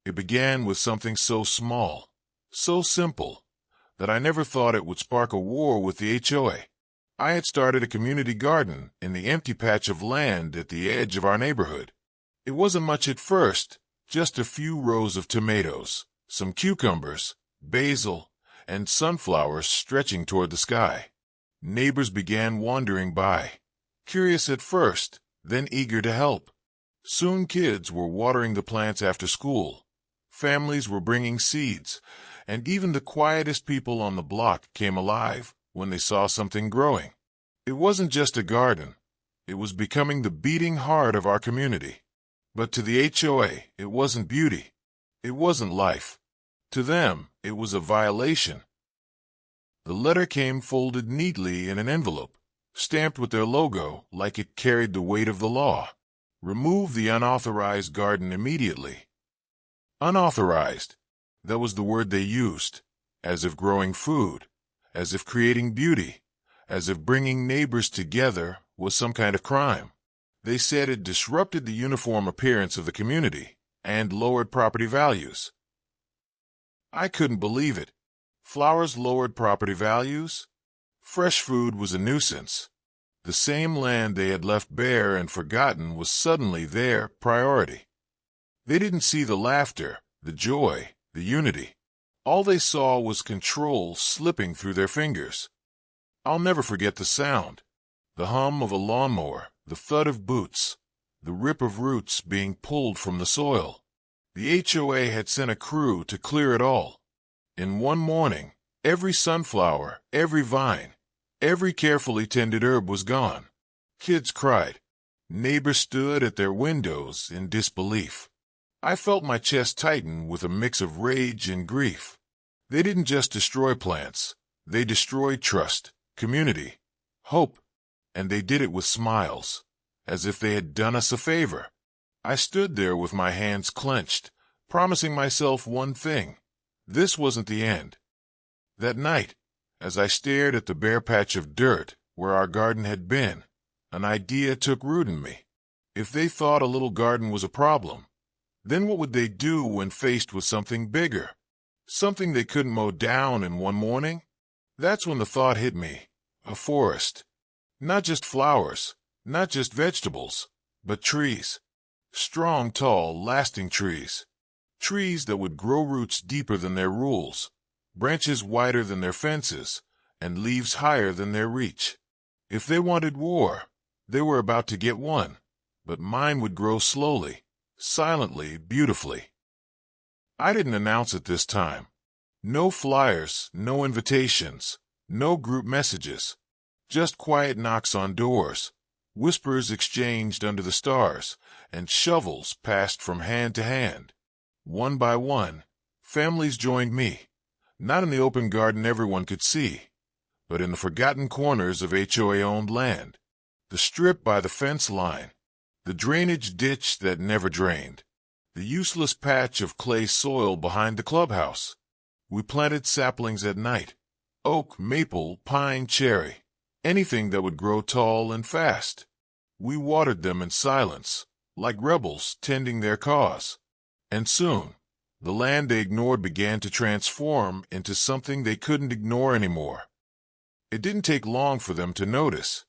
It began with something so small, so simple, that I never thought it would spark a war with the HOA. I had started a community garden in the empty patch of land at the edge of our neighborhood. It wasn't much at first, just a few rows of tomatoes, some cucumbers, basil, and sunflowers stretching toward the sky. Neighbors began wandering by, curious at first, then eager to help. Soon kids were watering the plants after school. Families were bringing seeds, and even the quietest people on the block came alive when they saw something growing. It wasn't just a garden. It was becoming the beating heart of our community. But to the HOA, it wasn't beauty. It wasn't life. To them, it was a violation. The letter came folded neatly in an envelope, stamped with their logo like it carried the weight of the law. Remove the unauthorized garden immediately. Unauthorized. That was the word they used, as if growing food, as if creating beauty, as if bringing neighbors together was some kind of crime. They said it disrupted the uniform appearance of the community and lowered property values. I couldn't believe it. Flowers lowered property values? Fresh food was a nuisance. The same land they had left bare and forgotten was suddenly their priority. They didn't see the laughter, the joy, the unity. All they saw was control slipping through their fingers. I'll never forget the sound. The hum of a lawnmower, the thud of boots, the rip of roots being pulled from the soil. The HOA had sent a crew to clear it all. In one morning, every sunflower, every vine, every carefully tended herb was gone. Kids cried. Neighbors stood at their windows in disbelief. I felt my chest tighten with a mix of rage and grief. They didn't just destroy plants. They destroyed trust, community, hope, and they did it with smiles, as if they had done us a favor. I stood there with my hands clenched, promising myself one thing. This wasn't the end. That night, as I stared at the bare patch of dirt where our garden had been, an idea took root in me. If they thought a little garden was a problem, then what would they do when faced with something bigger? Something they couldn't mow down in one morning? That's when the thought hit me. A forest. Not just flowers, not just vegetables, but trees. Strong, tall, lasting trees. Trees that would grow roots deeper than their rules, branches wider than their fences, and leaves higher than their reach. If they wanted war, they were about to get one, but mine would grow slowly, silently, beautifully. I didn't announce it this time. No flyers, no invitations, no group messages. Just quiet knocks on doors, whispers exchanged under the stars, and shovels passed from hand to hand. One by one, families joined me, not in the open garden everyone could see, but in the forgotten corners of HOA-owned land, the strip by the fence line, the drainage ditch that never drained, the useless patch of clay soil behind the clubhouse. We planted saplings at night, oak, maple, pine, cherry, anything that would grow tall and fast. We watered them in silence, like rebels tending their cause. And soon, the land they ignored began to transform into something they couldn't ignore anymore. It didn't take long for them to notice.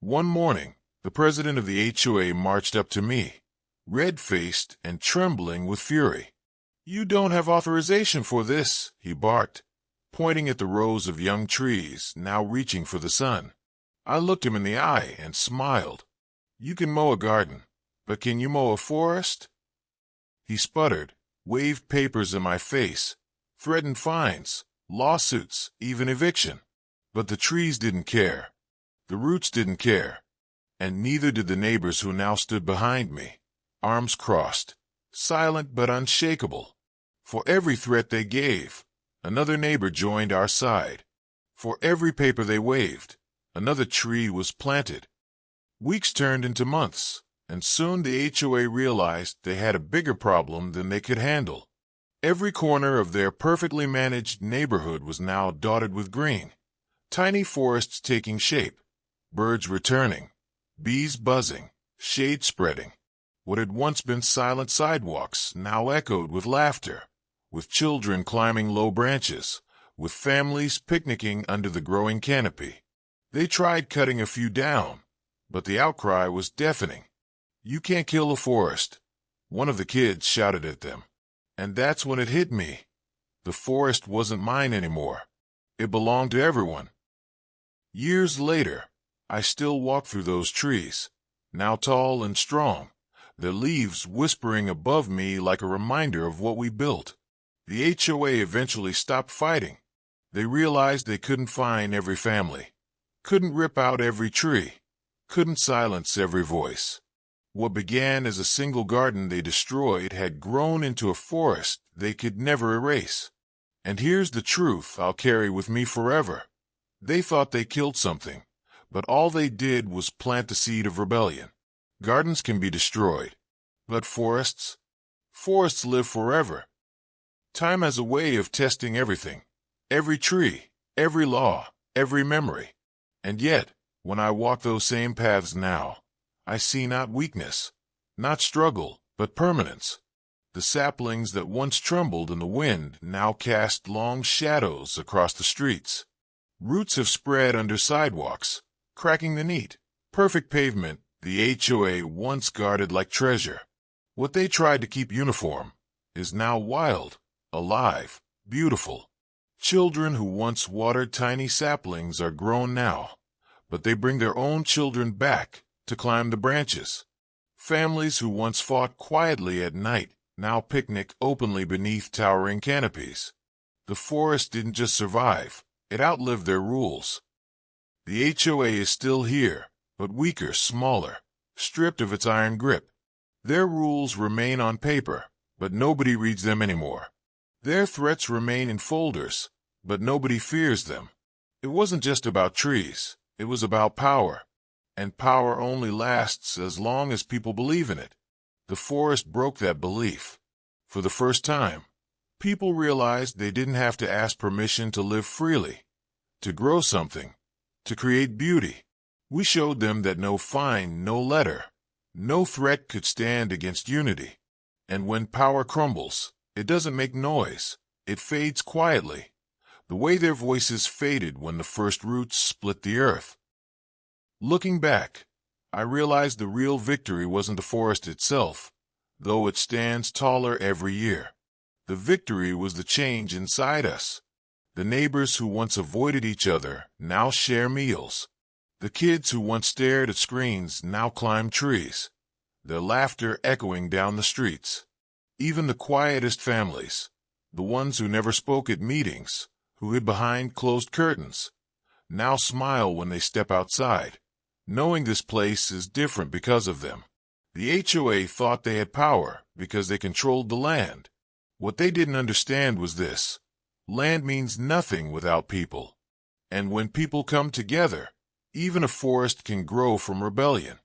One morning, the president of the HOA marched up to me, red-faced and trembling with fury. "You don't have authorization for this," he barked, pointing at the rows of young trees now reaching for the sun. I looked him in the eye and smiled. "You can mow a garden, but can you mow a forest?" He sputtered, waved papers in my face, threatened fines, lawsuits, even eviction. But the trees didn't care. The roots didn't care. And neither did the neighbors who now stood behind me, arms crossed, silent but unshakable. For every threat they gave, another neighbor joined our side. For every paper they waved, another tree was planted. Weeks turned into months, and soon the HOA realized they had a bigger problem than they could handle. Every corner of their perfectly managed neighborhood was now dotted with green, tiny forests taking shape, birds returning, bees buzzing, shade spreading. What had once been silent sidewalks now echoed with laughter, with children climbing low branches, with families picnicking under the growing canopy. They tried cutting a few down, but the outcry was deafening. "You can't kill a forest," one of the kids shouted at them. And that's when it hit me. The forest wasn't mine anymore. It belonged to everyone. Years later, I still walk through those trees, now tall and strong, their leaves whispering above me like a reminder of what we built. The HOA eventually stopped fighting. They realized they couldn't find every family, couldn't rip out every tree, couldn't silence every voice. What began as a single garden they destroyed had grown into a forest they could never erase. And here's the truth I'll carry with me forever. They thought they killed something, but all they did was plant the seed of rebellion. Gardens can be destroyed, but forests live forever. Time has a way of testing everything, every tree, every law, every memory. And yet, when I walk those same paths now, I see not weakness, not struggle, but permanence. The saplings that once trembled in the wind now cast long shadows across the streets. Roots have spread under sidewalks, cracking the neat, perfect pavement the HOA once guarded like treasure. What they tried to keep uniform is now wild, alive, beautiful. Children who once watered tiny saplings are grown now, but they bring their own children back to climb the branches. Families who once fought quietly at night now picnic openly beneath towering canopies. The forest didn't just survive, it outlived their rules. The HOA is still here, but weaker, smaller, stripped of its iron grip. Their rules remain on paper, but nobody reads them anymore. Their threats remain in folders, but nobody fears them. It wasn't just about trees, it was about power. And power only lasts as long as people believe in it. The forest broke that belief. For the first time, people realized they didn't have to ask permission to live freely, to grow something, to create beauty. We showed them that no fine, no letter, no threat could stand against unity. And when power crumbles, it doesn't make noise, it fades quietly, the way their voices faded when the first roots split the earth. Looking back, I realized the real victory wasn't the forest itself, though it stands taller every year. The victory was the change inside us. The neighbors who once avoided each other now share meals. The kids who once stared at screens now climb trees, their laughter echoing down the streets. Even the quietest families, the ones who never spoke at meetings, who hid behind closed curtains, now smile when they step outside, knowing this place is different because of them. The HOA thought they had power because they controlled the land. What they didn't understand was this: land means nothing without people. And when people come together, even a forest can grow from rebellion.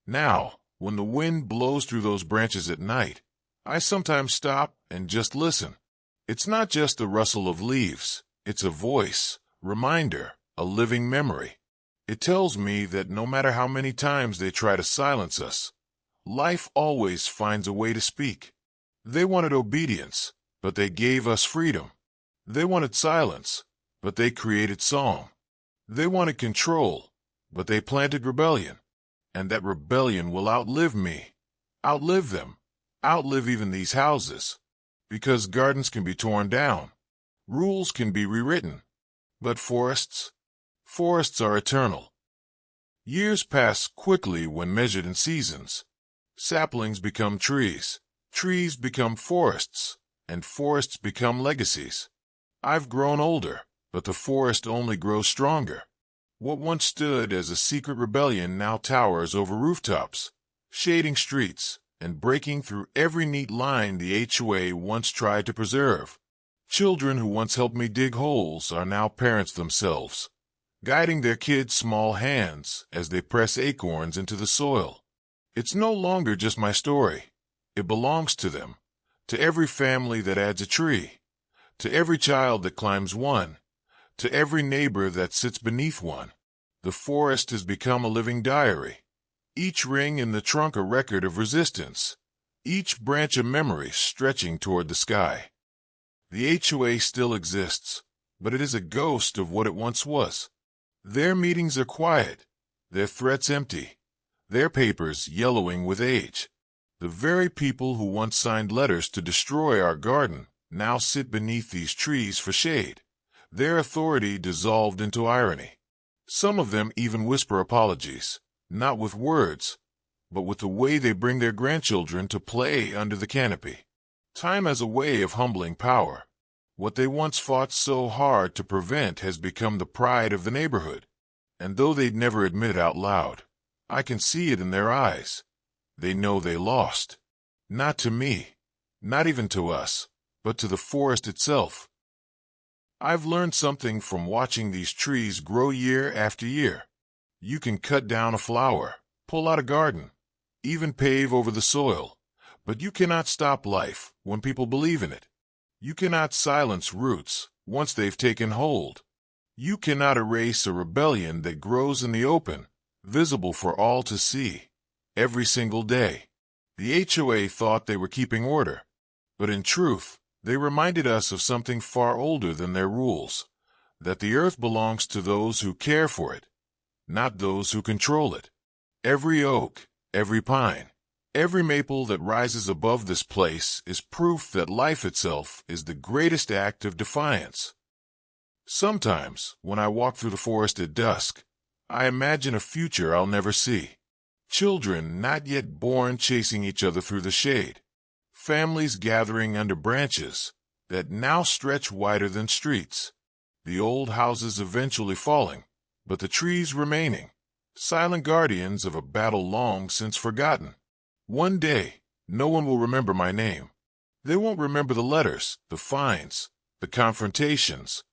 Now, when the wind blows through those branches at night, I sometimes stop and just listen. It's not just the rustle of leaves, it's a voice, reminder, a living memory. It tells me that no matter how many times they try to silence us, life always finds a way to speak. They wanted obedience, but they gave us freedom. They wanted silence, but they created song. They wanted control, but they planted rebellion. And that rebellion will outlive me, outlive them, outlive even these houses. Because gardens can be torn down, rules can be rewritten, but forests are eternal. Years pass quickly when measured in seasons. Saplings become trees, trees become forests, and forests become legacies. I've grown older, but the forest only grows stronger. What once stood as a secret rebellion now towers over rooftops, shading streets, and breaking through every neat line the HOA once tried to preserve. Children who once helped me dig holes are now parents themselves, guiding their kids' small hands as they press acorns into the soil. It's no longer just my story. It belongs to them, to every family that adds a tree, to every child that climbs one, to every neighbor that sits beneath one. The forest has become a living diary. each ring in the trunk a record of resistance, each branch a memory stretching toward the sky. The HOA still exists, but it is a ghost of what it once was. Their meetings are quiet, their threats empty, their papers yellowing with age. The very people who once signed letters to destroy our garden now sit beneath these trees for shade, their authority dissolved into irony. Some of them even whisper apologies, not with words, but with the way they bring their grandchildren to play under the canopy. Time has a way of humbling power. What they once fought so hard to prevent has become the pride of the neighborhood. And though they'd never admit it out loud, I can see it in their eyes. They know they lost. Not to me, not even to us, but to the forest itself. I've learned something from watching these trees grow year after year. You can cut down a flower, pull out a garden, even pave over the soil, but you cannot stop life when people believe in it. You cannot silence roots once they've taken hold. You cannot erase a rebellion that grows in the open, visible for all to see, every single day. The HOA thought they were keeping order, but in truth, they reminded us of something far older than their rules, that the earth belongs to those who care for it, not those who control it. Every oak, every pine, every maple that rises above this place is proof that life itself is the greatest act of defiance. Sometimes, when I walk through the forest at dusk, I imagine a future I'll never see. Children not yet born chasing each other through the shade. Families gathering under branches that now stretch wider than streets. The old houses eventually falling, but the trees remaining, silent guardians of a battle long since forgotten. One day, no one will remember my name. They won't remember the letters, the fines, the confrontations,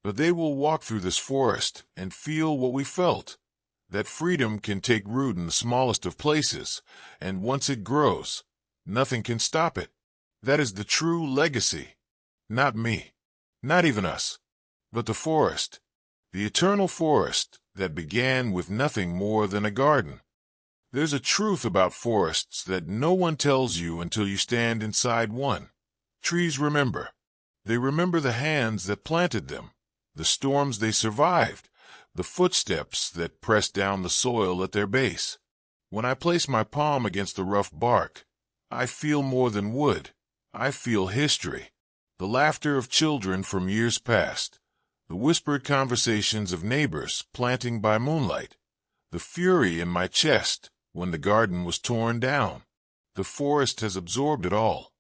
but they will walk through this forest and feel what we felt, that freedom can take root in the smallest of places, and once it grows, nothing can stop it. That is the true legacy. Not me, not even us, but the forest, the eternal forest that began with nothing more than a garden. There's a truth about forests that no one tells you until you stand inside one. Trees remember. They remember the hands that planted them, the storms they survived, the footsteps that pressed down the soil at their base. When I place my palm against the rough bark, I feel more than wood. I feel history, the laughter of children from years past, the whispered conversations of neighbors planting by moonlight, the fury in my chest when the garden was torn down. The forest has absorbed it all,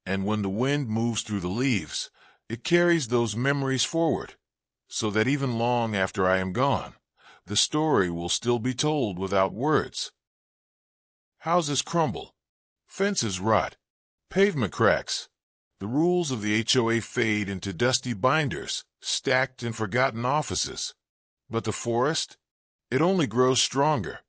and when the wind moves through the leaves, it carries those memories forward, so that even long after I am gone, the story will still be told without words. Houses crumble, fences rot, pavement cracks. The rules of the HOA fade into dusty binders, stacked in forgotten offices. But the forest? It only grows stronger.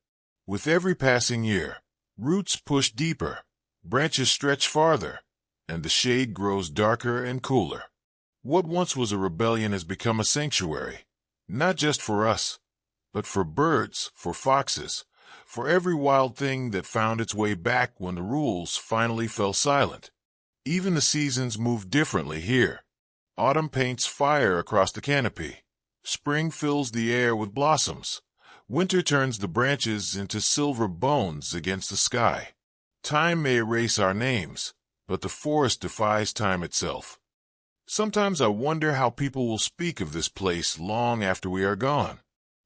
With every passing year, roots push deeper, branches stretch farther, and the shade grows darker and cooler. What once was a rebellion has become a sanctuary, not just for us, but for birds, for foxes, for every wild thing that found its way back when the rules finally fell silent. Even the seasons move differently here. Autumn paints fire across the canopy. Spring fills the air with blossoms. Winter turns the branches into silver bones against the sky. Time may erase our names, but the forest defies time itself. Sometimes I wonder how people will speak of this place long after we are gone.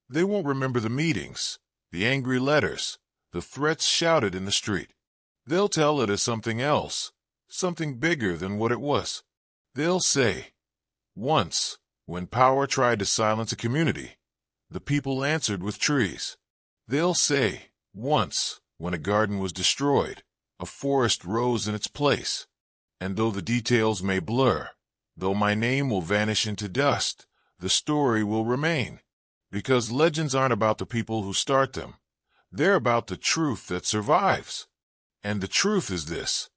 They won't remember the meetings, the angry letters, the threats shouted in the street. They'll tell it as something else, something bigger than what it was. They'll say, once, when power tried to silence a community, the people answered with trees. They'll say, once, when a garden was destroyed, a forest rose in its place. And though the details may blur, though my name will vanish into dust, the story will remain. Because legends aren't about the people who start them. They're about the truth that survives. And the truth is this: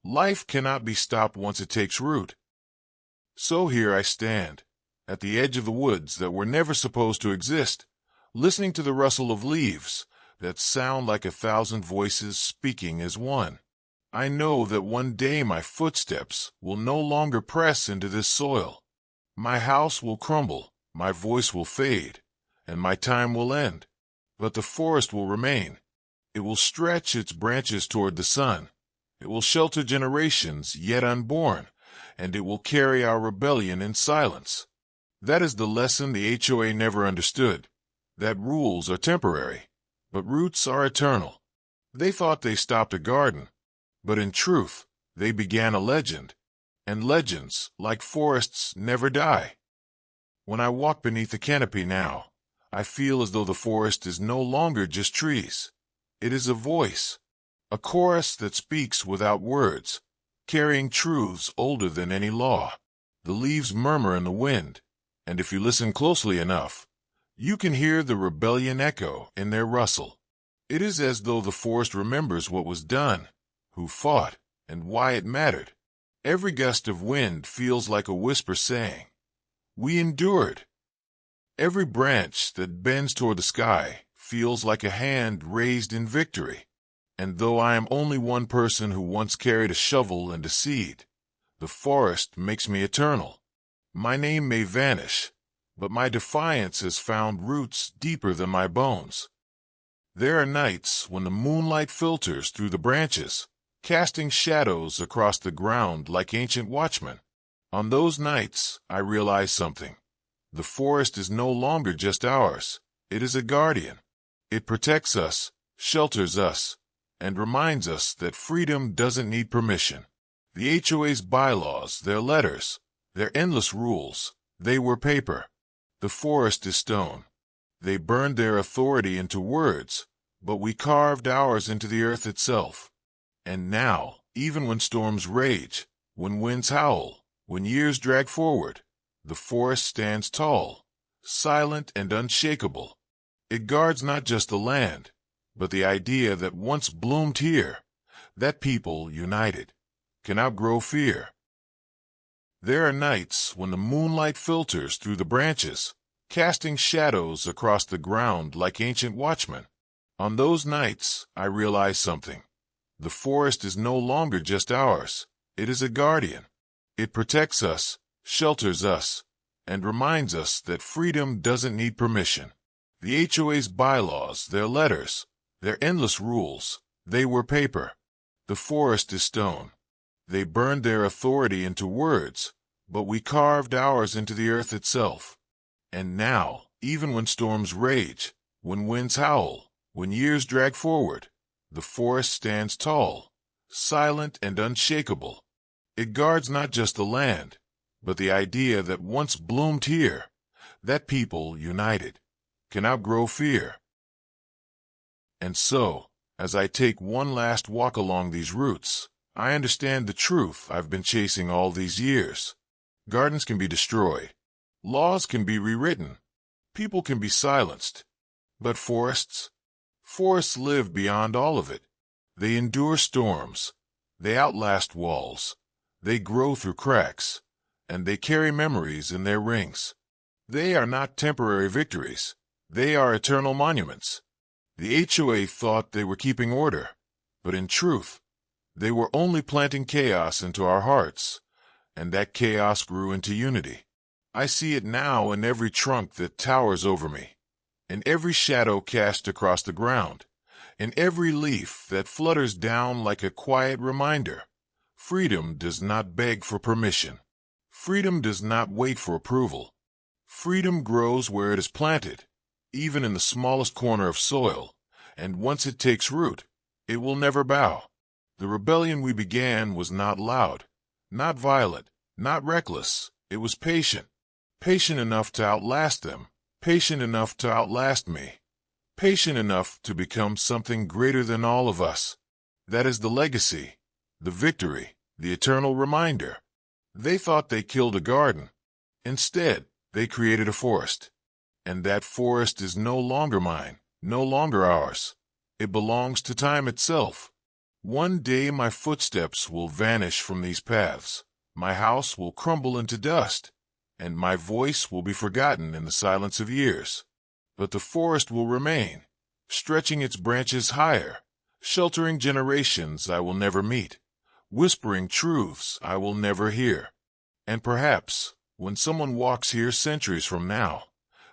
life cannot be stopped once it takes root. So here I stand, at the edge of the woods that were never supposed to exist, listening to the rustle of leaves, that sound like 1,000 voices speaking as one. I know that one day my footsteps will no longer press into this soil. My house will crumble, my voice will fade, and my time will end. But the forest will remain. It will stretch its branches toward the sun. It will shelter generations yet unborn, and it will carry our rebellion in silence. That is the lesson the HOA never understood, that rules are temporary, but roots are eternal. They thought they stopped a garden, but in truth, they began a legend, and legends, like forests, never die. When I walk beneath the canopy now, I feel as though the forest is no longer just trees. It is a voice, a chorus that speaks without words, carrying truths older than any law. The leaves murmur in the wind, and if you listen closely enough, you can hear the rebellion echo in their rustle. It is as though the forest remembers what was done, who fought, and why it mattered. Every gust of wind feels like a whisper saying, "We endured." Every branch that bends toward the sky feels like a hand raised in victory. And though I am only one person who once carried a shovel and a seed, the forest makes me eternal. My name may vanish, but my defiance has found roots deeper than my bones. There are nights when the moonlight filters through the branches, casting shadows across the ground like ancient watchmen. On those nights, I realize something. The forest is no longer just ours. It is a guardian. It protects us, shelters us, and reminds us that freedom doesn't need permission. The HOA's bylaws, their letters, their endless rules, they were paper. The forest is stone. They burned their authority into words, but we carved ours into the earth itself. And now, even when storms rage, when winds howl, when years drag forward, the forest stands tall, silent and unshakable. It guards not just the land, but the idea that once bloomed here, that people, united, can outgrow fear. There are nights when the moonlight filters through the branches, casting shadows across the ground like ancient watchmen. On those nights, I realize something. The forest is no longer just ours. It is a guardian. It protects us, shelters us, and reminds us that freedom doesn't need permission. The HOA's bylaws, their letters, their endless rules, they were paper. The forest is stone. They burned their authority into words, but we carved ours into the earth itself. And now, even when storms rage, when winds howl, when years drag forward, the forest stands tall, silent and unshakable. It guards not just the land, but the idea that once bloomed here, that people, united, can outgrow fear. And so, as I take one last walk along these routes, I understand the truth I've been chasing all these years. Gardens can be destroyed. Laws can be rewritten. People can be silenced. But forests? Forests live beyond all of it. They endure storms. They outlast walls. They grow through cracks. And they carry memories in their rings. They are not temporary victories. They are eternal monuments. The HOA thought they were keeping order, but in truth, they were only planting chaos into our hearts, and that chaos grew into unity. I see it now in every trunk that towers over me, in every shadow cast across the ground, in every leaf that flutters down like a quiet reminder. Freedom does not beg for permission. Freedom does not wait for approval. Freedom grows where it is planted, even in the smallest corner of soil, and once it takes root, it will never bow. The rebellion we began was not loud, not violent, not reckless. It was patient. Patient enough to outlast them, patient enough to outlast me, patient enough to become something greater than all of us. That is the legacy, the victory, the eternal reminder. They thought they killed a garden. Instead, they created a forest. And that forest is no longer mine, no longer ours. It belongs to time itself. One day my footsteps will vanish from these paths. My house will crumble into dust, and my voice will be forgotten in the silence of years. But the forest will remain, stretching its branches higher, sheltering generations I will never meet, whispering truths I will never hear. And perhaps, when someone walks here centuries from now,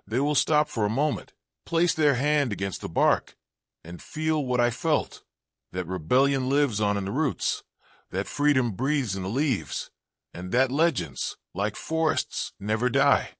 they will stop for a moment, place their hand against the bark, and feel what I felt, that rebellion lives on in the roots, that freedom breathes in the leaves, and that legends, like forests, never die.